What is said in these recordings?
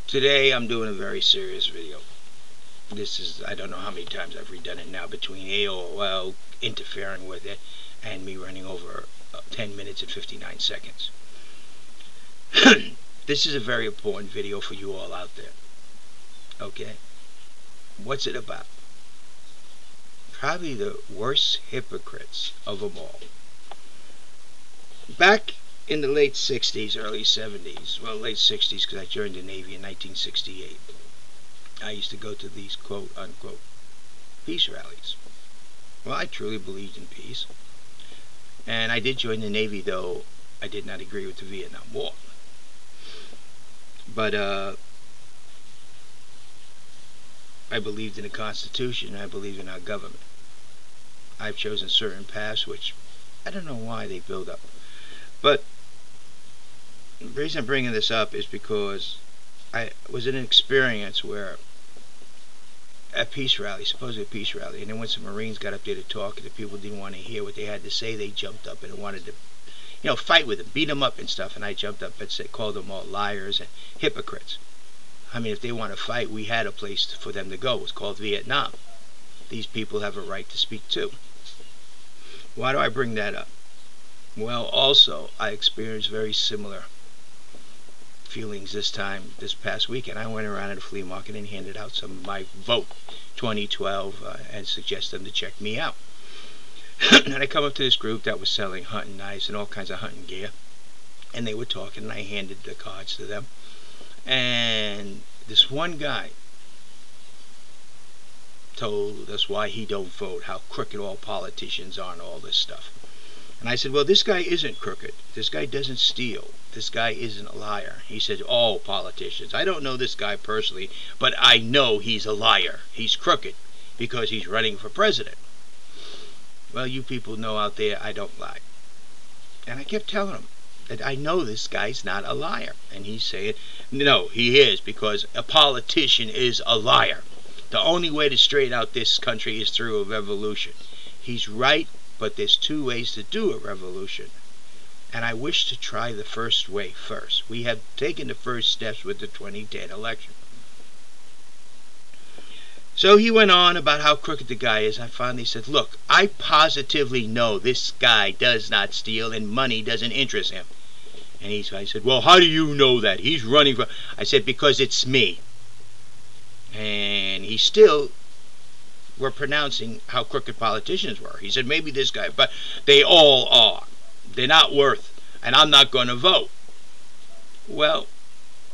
Today I'm doing a very serious video. This is, I don't know how many times I've redone it now, between AOL interfering with it and me running over 10 minutes and 59 seconds. This is a very important video for you all out there. Okay? What's it about? Probably the worst hypocrites of them all. Back in the late 60s, early 70s, well, late 60s, because I joined the Navy in 1968, I used to go to these quote-unquote peace rallies. Well, I truly believed in peace. And I did join the Navy, though I did not agree with the Vietnam War. But I believed in the Constitution, and I believed in our government. I've chosen certain paths, which I don't know why they build up. But the reason I'm bringing this up is because I was in an experience where a peace rally, supposedly a peace rally, and then when some Marines got up there to talk and the people didn't want to hear what they had to say, they jumped up and wanted to, fight with them, beat them up and stuff. And I jumped up and called them all liars and hypocrites. I mean, if they want to fight, we had a place for them to go. It was called Vietnam. These people have a right to speak too. Why do I bring that up? Well, also, I experienced very similar feelings this past weekend. I went around at a flea market and handed out some of my Vote 2012 and suggested them to check me out. And I come up to this group that was selling hunting knives and all kinds of hunting gear, and they were talking, and I handed the cards to them. And this one guy told us why he don't vote, how crooked all politicians are and all this stuff. And I said, well, this guy isn't crooked. This guy doesn't steal. This guy isn't a liar. He said, oh, politicians. I don't know this guy personally, but I know he's a liar. He's crooked because he's running for president. Well, you people know out there I don't lie. And I kept telling him that I know this guy's not a liar. And he's saying, no, he is, because a politician is a liar. The only way to straighten out this country is through a revolution. He's right, but there's two ways to do a revolution. And I wish to try the first way first. We have taken the first steps with the 2010 election. So he went on about how crooked the guy is. I finally said, look, I positively know this guy does not steal and money doesn't interest him. And I said, well, how do you know that? He's running for... I said, because it's me. And he still were pronouncing how crooked politicians were. He said, maybe this guy, but they all are. They're not worth, and I'm not going to vote. Well,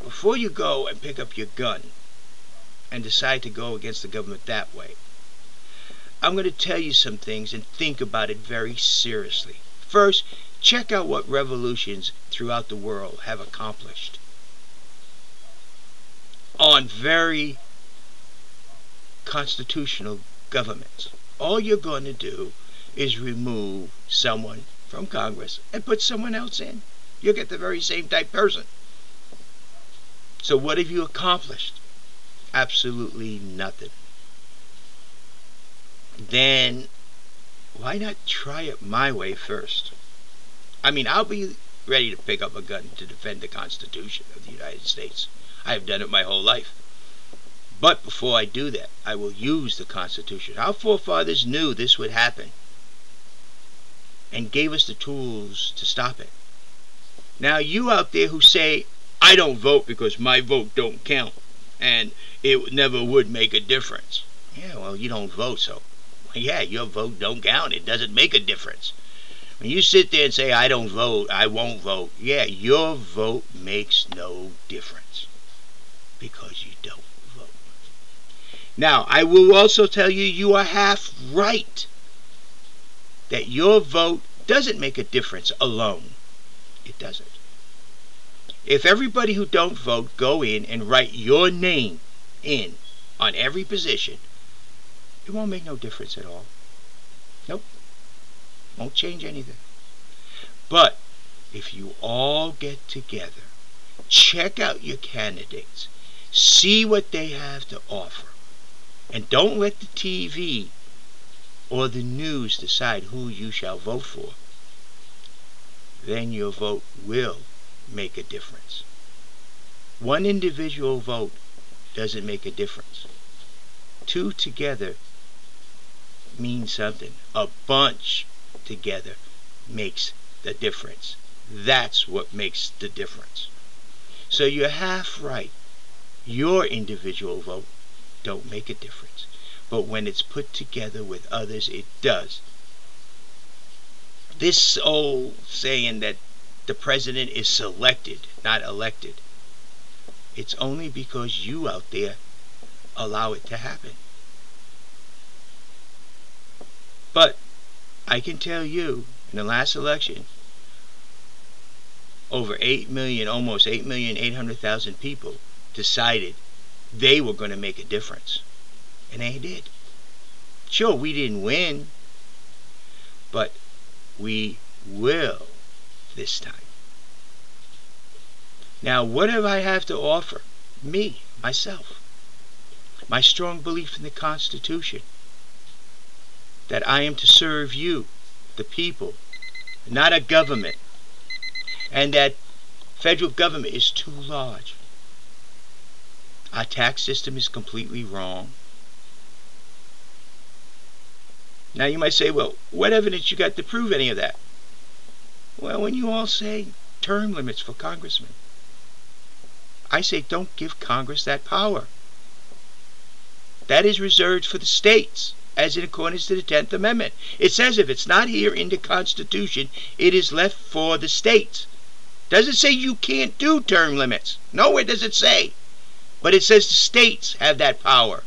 before you go and pick up your gun and decide to go against the government that way, I'm going to tell you some things and think about it very seriously. First, check out what revolutions throughout the world have accomplished on very constitutional governments. All you're going to do is remove someone from Congress and put someone else in. You'll get the very same type person. So what have you accomplished? Absolutely nothing. Then why not try it my way first? I mean, I'll be ready to pick up a gun to defend the Constitution of the United States. I have done it my whole life. But before I do that, I will use the Constitution. Our forefathers knew this would happen and gave us the tools to stop it. Now, you out there who say, I don't vote because my vote don't count and it never would make a difference. Yeah, well, you don't vote, so yeah, your vote don't count. It doesn't make a difference. When you sit there and say, I don't vote, I won't vote, yeah, your vote makes no difference because you don't vote. Now, I will also tell you, you are half right that your vote doesn't make a difference alone. It doesn't. If everybody who don't vote go in and write your name in on every position, it won't make no difference at all. Nope. Won't change anything. But if you all get together, check out your candidates, see what they have to offer, and don't let the TV or the news decide who you shall vote for, then your vote will make a difference. One individual vote doesn't make a difference. Two together means something. A bunch together makes the difference. That's what makes the difference. So you're half right. Your individual vote don't make a difference. But when it's put together with others, it does. This old saying that the president is selected, not elected, it's only because you out there allow it to happen. But I can tell you, in the last election, over 8 million, almost 8,800,000 people decided they were going to make a difference. And they did. Sure, we didn't win, but we will this time. Now, what do I have to offer? Me, myself. My strong belief in the Constitution. That I am to serve you, the people, not a government. And that federal government is too large. Our tax system is completely wrong. Now you might say, well, what evidence you got to prove any of that? Well, when you all say term limits for congressmen, I say don't give Congress that power. That is reserved for the states, as in accordance to the 10th Amendment. It says if it's not here in the Constitution, it is left for the states. Doesn't say you can't do term limits. Nowhere does it say. But it says the states have that power.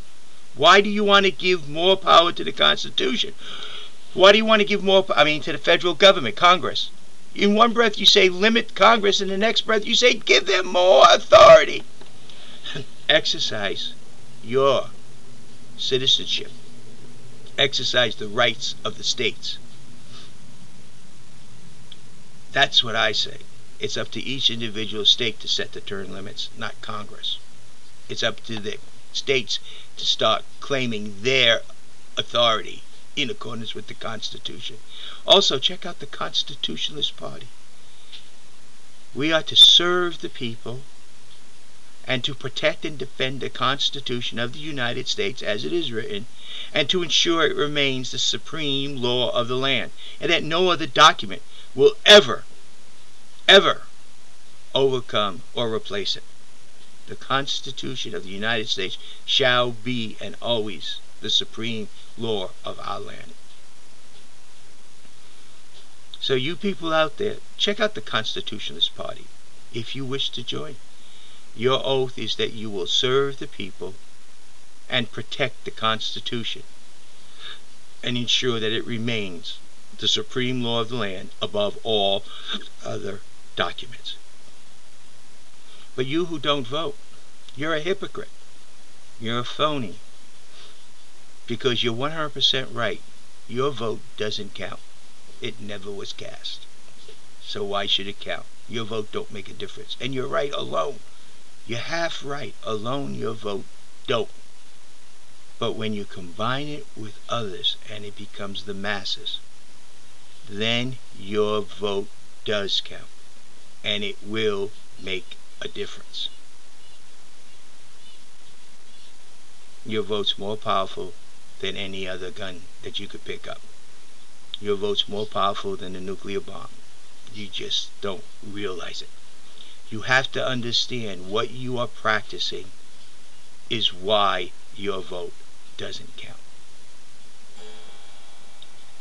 Why do you want to give more power to the Constitution? Why do you want to give more, to the federal government, Congress? In one breath you say limit Congress, in the next breath you say give them more authority. Exercise your citizenship. Exercise the rights of the states. That's what I say. It's up to each individual state to set the term limits, not Congress. It's up to the states to start claiming their authority in accordance with the Constitution. Also, check out the Constitutionalist Party. We are to serve the people and to protect and defend the Constitution of the United States as it is written, and to ensure it remains the supreme law of the land, and that no other document will ever overcome or replace it. The Constitution of the United States shall be and always the supreme law of our land. So you people out there, check out the Constitutionalist Party if you wish to join. Your oath is that you will serve the people and protect the Constitution and ensure that it remains the supreme law of the land above all other documents. But you who don't vote, you're a hypocrite. You're a phony. Because you're 100% right. Your vote doesn't count. It never was cast. So why should it count? Your vote don't make a difference. And you're right alone. You're half right. Alone your vote don't. But when you combine it with others and it becomes the masses, then your vote does count. And it will make a difference. Your vote's more powerful than any other gun that you could pick up. Your vote's more powerful than a nuclear bomb. You just don't realize it. You have to understand what you are practicing is why your vote doesn't count.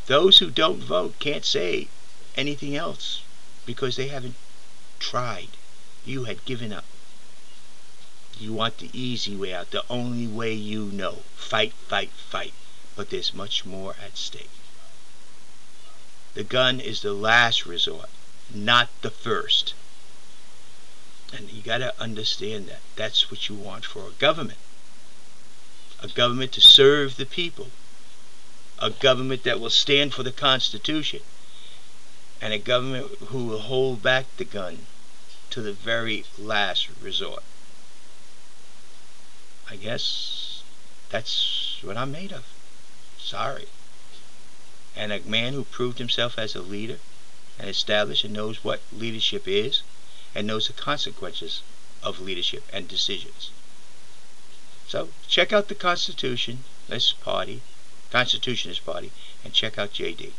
Those who don't vote can't say anything else because they haven't tried. You had given up. You want the easy way out, the only way you know. Fight, fight, fight. But there's much more at stake. The gun is the last resort, not the first. And you got to understand that. That's what you want for a government. A government to serve the people. A government that will stand for the Constitution. And a government who will hold back the gun to the very last resort. I guess that's what I'm made of. Sorry. And a man who proved himself as a leader and established and knows what leadership is and knows the consequences of leadership and decisions. So check out the Constitutionist Party, and check out JD.